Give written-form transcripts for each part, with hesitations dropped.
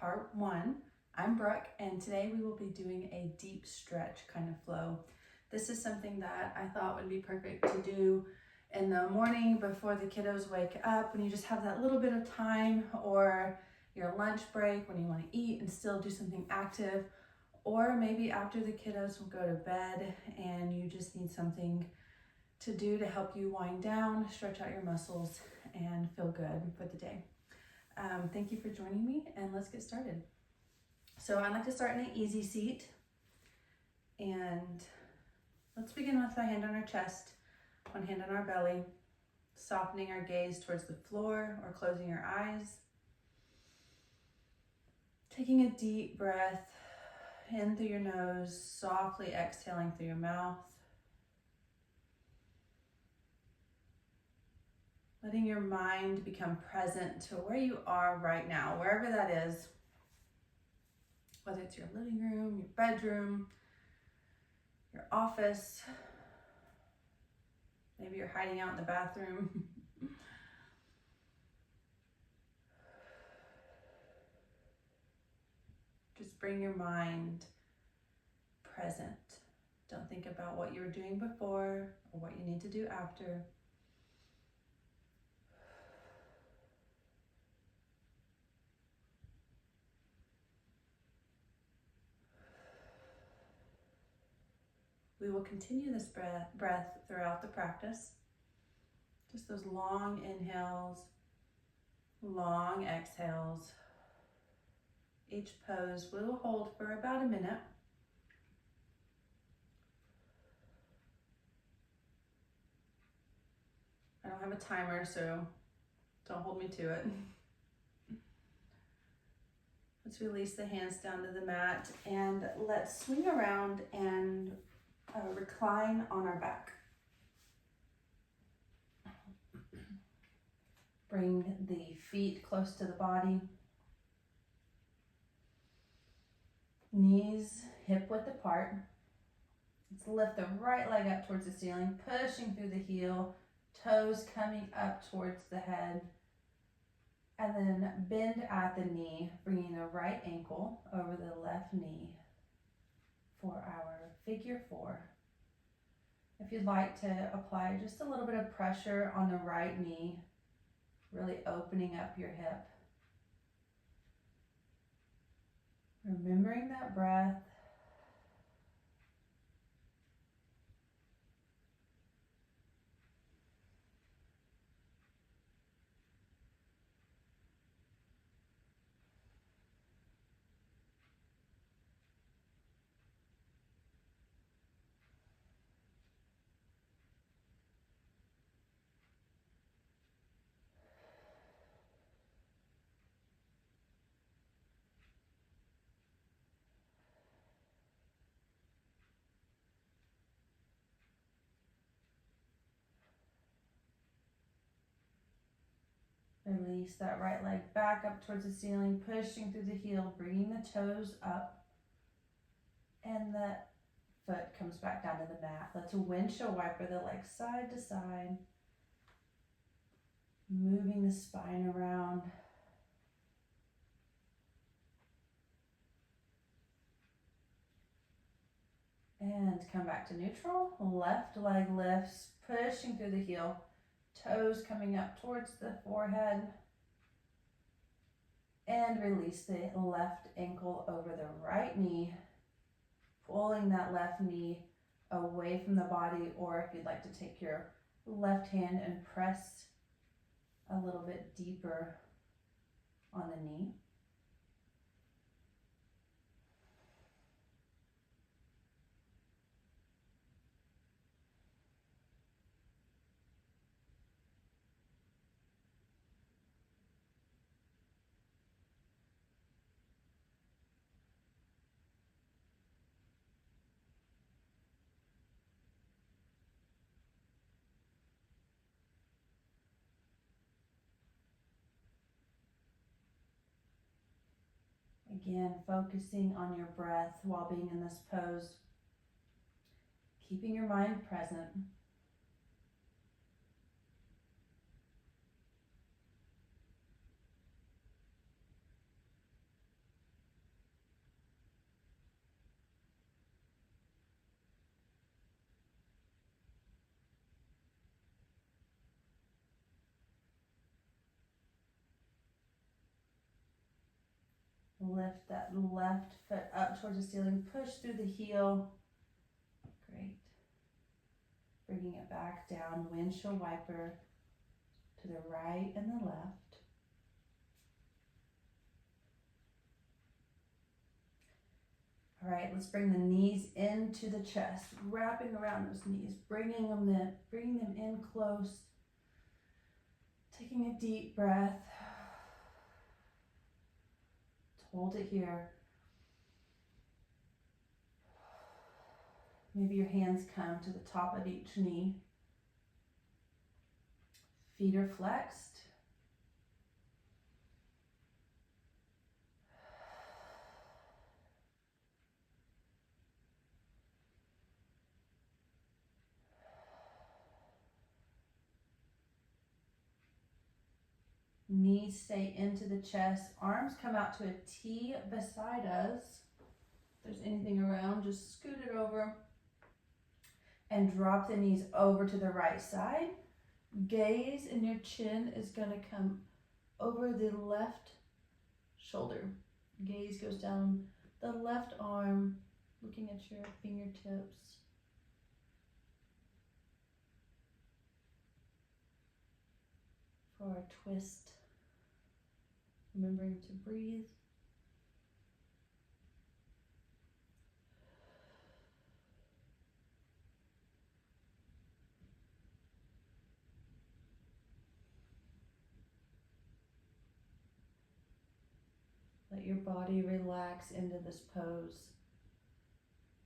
part 1. I'm Brooke, and today we will be doing a deep stretch kind of flow. This is something that I thought would be perfect to do in the morning before the kiddos wake up, when you just have that little bit of time, or your lunch break when you want to eat and still do something active, or maybe after the kiddos will go to bed and you just need something to do to help you wind down, stretch out your muscles, and feel good for the day. Thank you for joining me, and let's get started. So I like to start in an easy seat, and let's begin with a hand on our chest, one hand on our belly, softening our gaze towards the floor or closing your eyes. Taking a deep breath in through your nose, softly exhaling through your mouth. Letting your mind become present to where you are right now, wherever that is. Whether it's your living room, your bedroom, your office, maybe you're hiding out in the bathroom. Just bring your mind present. Don't think about what you were doing before or what you need to do after. We will continue this breath throughout the practice. Just those long inhales, long exhales. Each pose we will hold for about a minute. I don't have a timer, so don't hold me to it. Let's release the hands down to the mat, and let's swing around and recline on our back. Bring the feet close to the body. Knees hip width apart. Let's lift the right leg up towards the ceiling, pushing through the heel, toes coming up towards the head. And then bend at the knee, bringing the right ankle over the left knee for our figure 4. If you'd like to apply just a little bit of pressure on the right knee, really opening up your hip. Remembering that breath. Release that right leg back up towards the ceiling, pushing through the heel, bringing the toes up, and the foot comes back down to the mat. Let's windshield wiper the legs side to side, moving the spine around. And come back to neutral. Left leg lifts, pushing through the heel, toes coming up towards the forehead. And release the left ankle over the right knee, pulling that left knee away from the body, or if you'd like to take your left hand and press a little bit deeper on the knee. Again, focusing on your breath while being in this pose, keeping your mind present. Lift that left foot up towards the ceiling. Push through the heel. Great. Bringing it back down. Windshield wiper to the right and the left. All right, let's bring the knees into the chest, wrapping around those knees, bringing them in close. Taking a deep breath. Hold it here. Maybe your hands come to the top of each knee. Feet are flexed. Knees stay into the chest. Arms come out to a T beside us. If there's anything around, just scoot it over. And drop the knees over to the right side. Gaze and your chin is going to come over the left shoulder. Gaze goes down the left arm, looking at your fingertips. For a twist, remembering to breathe. Let your body relax into this pose.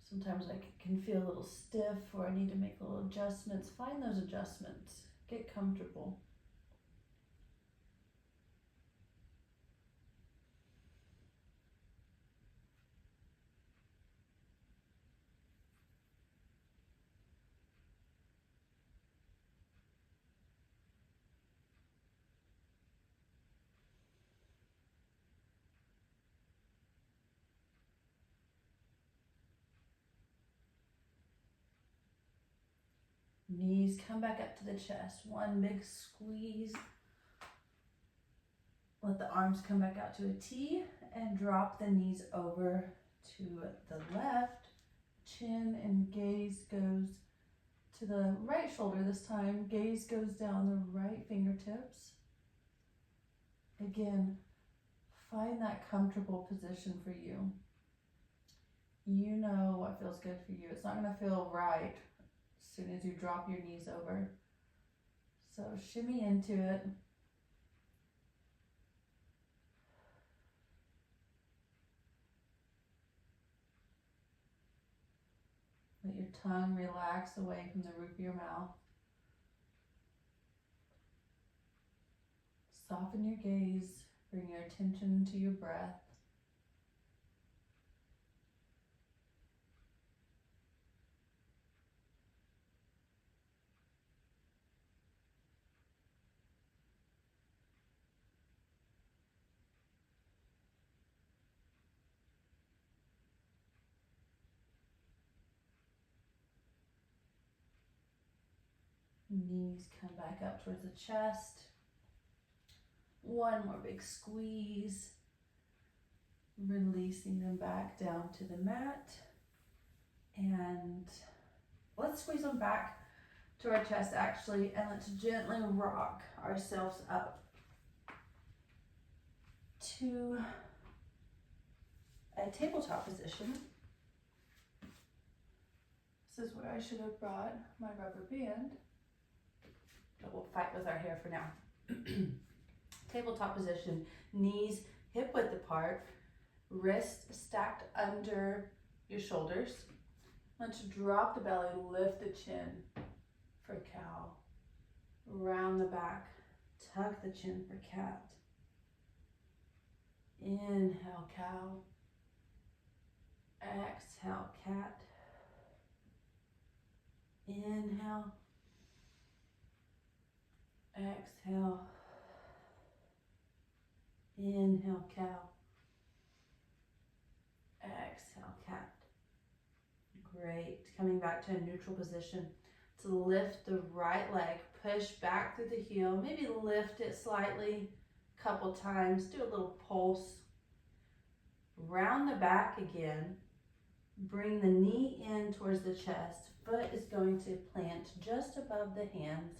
Sometimes I can feel a little stiff or I need to make little adjustments. Find those adjustments. Get comfortable. Knees come back up to the chest. One big squeeze. Let the arms come back out to a T and drop the knees over to the left. Chin and gaze goes to the right shoulder this time. Gaze goes down the right fingertips. Again, find that comfortable position for you. You know what feels good for you. It's not going to feel right as soon as you drop your knees over. So shimmy into it. Let your tongue relax away from the roof of your mouth. Soften your gaze. Bring your attention to your breath. Knees come back up towards the chest. One more big squeeze. Releasing them back down to the mat. And let's squeeze them back to our chest actually, and let's gently rock ourselves up to a tabletop position. This is where I should have brought my rubber band. But we'll fight with our hair for now. Tabletop position, knees hip width apart, wrists stacked under your shoulders. Let's drop the belly, lift the chin for cow. Round the back, tuck the chin for cat. Inhale, cow. Exhale, cat. Inhale. Exhale. Inhale, cow. Exhale, cat. Great. Coming back to a neutral position. To lift the right leg, push back through the heel, maybe lift it slightly a couple times, do a little pulse. Round the back again. Bring the knee in towards the chest. Foot is going to plant just above the hands.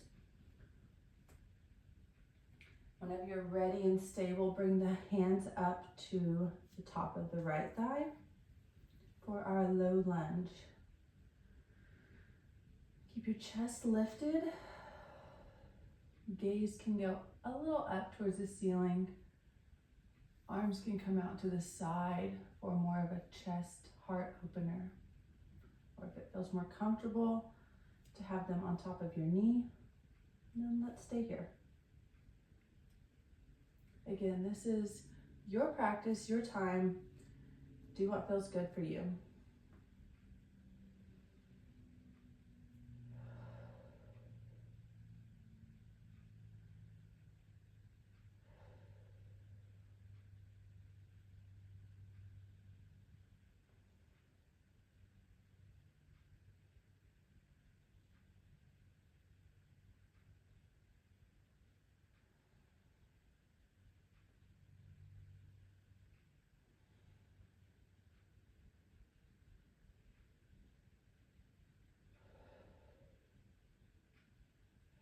Whenever you're ready and stable, bring the hands up to the top of the right thigh for our low lunge. Keep your chest lifted. Gaze can go a little up towards the ceiling. Arms can come out to the side for more of a chest heart opener. Or if it feels more comfortable to have them on top of your knee, then let's stay here. Again, this is your practice, your time. Do what feels good for you.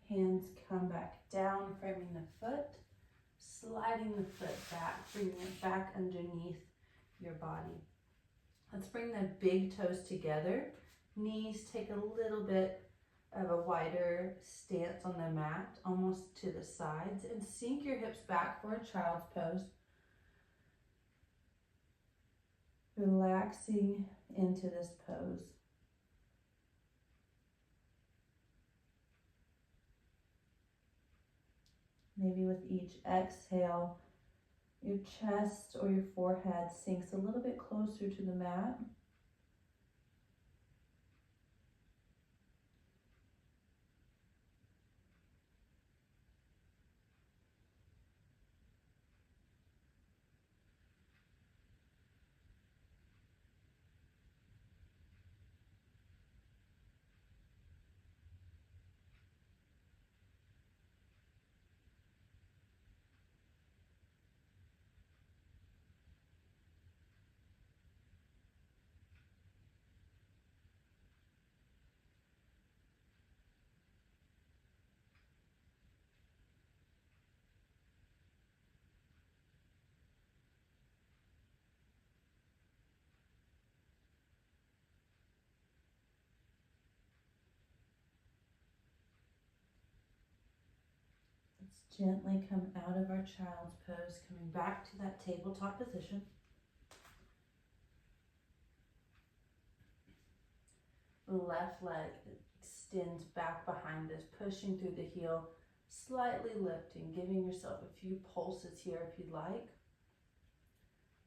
Hands come back down, framing the foot, sliding the foot back, bringing it back underneath your body. Let's bring the big toes together. Knees take a little bit of a wider stance on the mat, almost to the sides, and sink your hips back for a child's pose. Relaxing into this pose. Maybe with each exhale, your chest or your forehead sinks a little bit closer to the mat. Let's gently come out of our child's pose, coming back to that tabletop position. The left leg extends back behind us, pushing through the heel, slightly lifting, giving yourself a few pulses here if you'd like.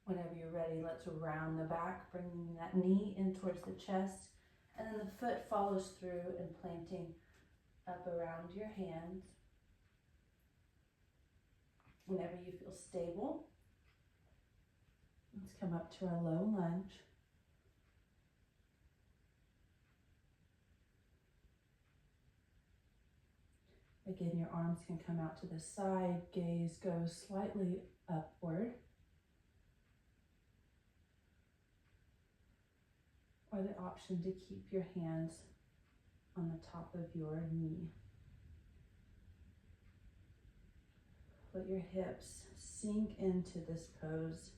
Whenever you're ready, let's round the back, bringing that knee in towards the chest, and then the foot follows through and planting up around your hands. Whenever you feel stable, let's come up to our low lunge. Again, your arms can come out to the side, gaze goes slightly upward. Or the option to keep your hands on the top of your knee. Let your hips sink into this pose,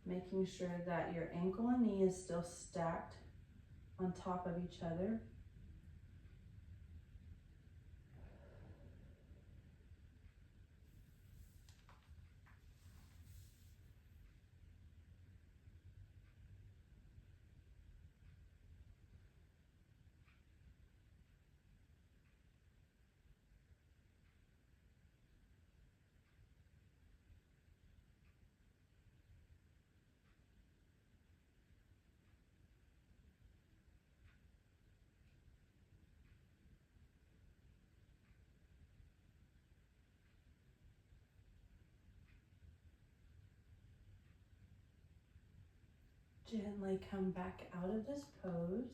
making sure that your ankle and knee is still stacked on top of each other. Gently come back out of this pose.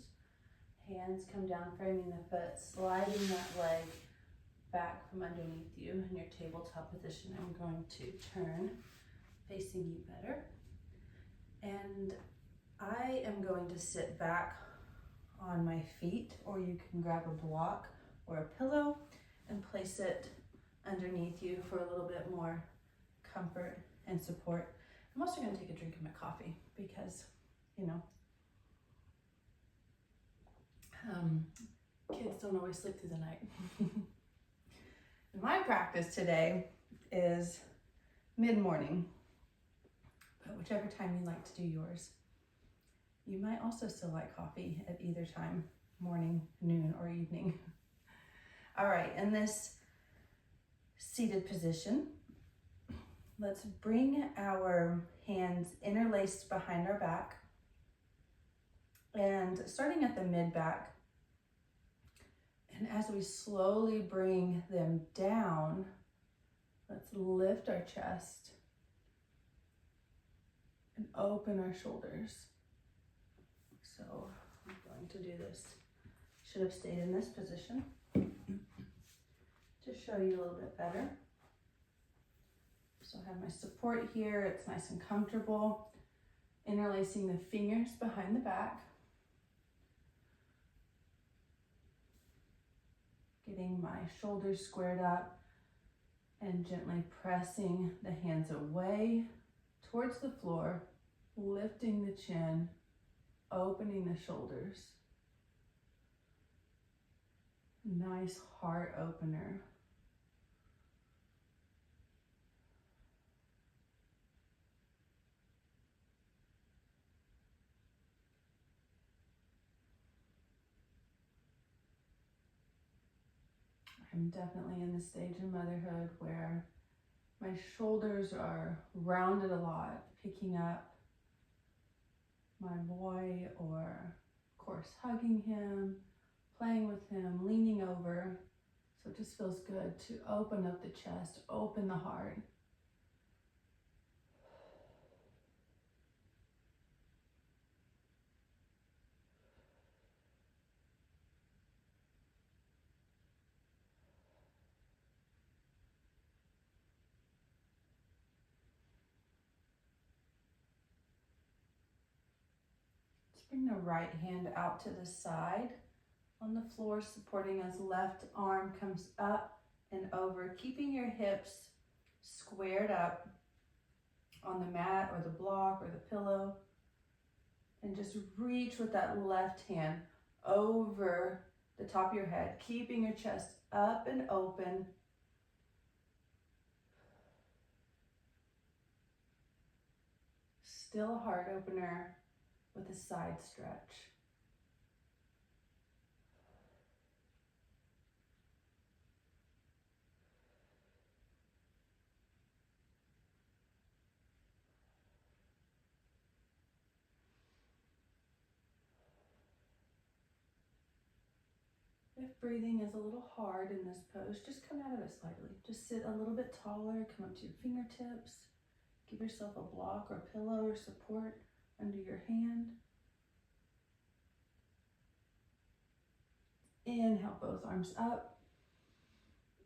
Hands come down, framing the foot, sliding that leg back from underneath you in your tabletop position. I'm going to turn facing you better. And I am going to sit back on my feet, or you can grab a block or a pillow and place it underneath you for a little bit more comfort and support. I'm also going to take a drink of my coffee because, you know, kids don't always sleep through the night. My practice today is mid-morning, but whichever time you like to do yours. You might also still like coffee at either time, morning, noon, or evening. All right, in this seated position, let's bring our hands interlaced behind our back, and starting at the mid-back, and as we slowly bring them down, let's lift our chest and open our shoulders. So I'm going to do this. Should have stayed in this position to show you a little bit better. So I have my support here. It's nice and comfortable. Interlacing the fingers behind the back. Getting my shoulders squared up and gently pressing the hands away towards the floor, lifting the chin, opening the shoulders. Nice heart opener. I'm definitely in the stage of motherhood where my shoulders are rounded a lot, picking up my boy, or of course hugging him, playing with him, leaning over. So it just feels good to open up the chest, open the heart. Bring the right hand out to the side on the floor, supporting as left arm comes up and over, keeping your hips squared up on the mat or the block or the pillow. And just reach with that left hand over the top of your head, keeping your chest up and open. Still a heart opener with a side stretch. If breathing is a little hard in this pose, just come out of it slightly. Just sit a little bit taller, come up to your fingertips. Give yourself a block or pillow or support under your hand. Inhale, both arms up.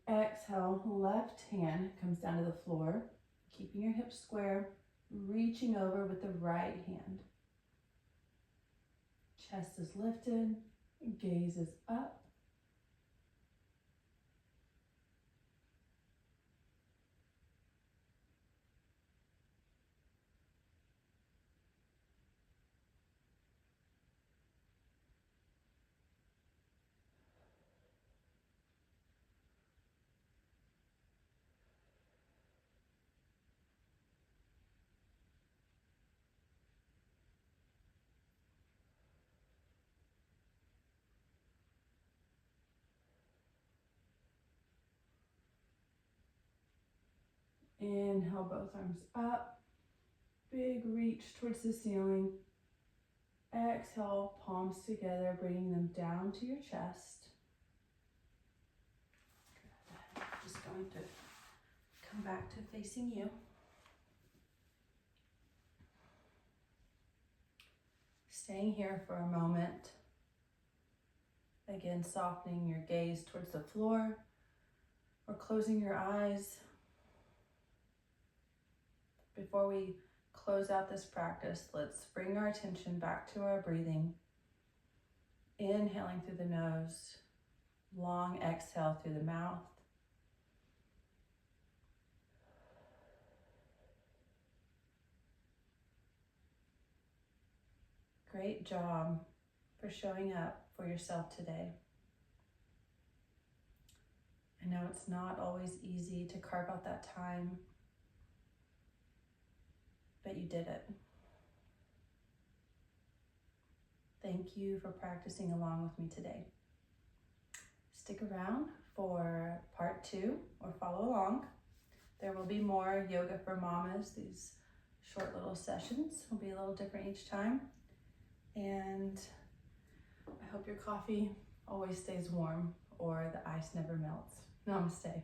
Exhale, left hand comes down to the floor, keeping your hips square, reaching over with the right hand. Chest is lifted, gaze is up. Inhale, both arms up. Big reach towards the ceiling. Exhale, palms together, bringing them down to your chest. Good. Just going to come back to facing you. Staying here for a moment. Again, softening your gaze towards the floor or closing your eyes. Before we close out this practice, let's bring our attention back to our breathing. Inhaling through the nose, long exhale through the mouth. Great job for showing up for yourself today. I know it's not always easy to carve out that time, but you did it. Thank you for practicing along with me today. Stick around for part 2 or follow along. There will be more yoga for mamas. These short little sessions will be a little different each time. And I hope your coffee always stays warm or the ice never melts. Namaste.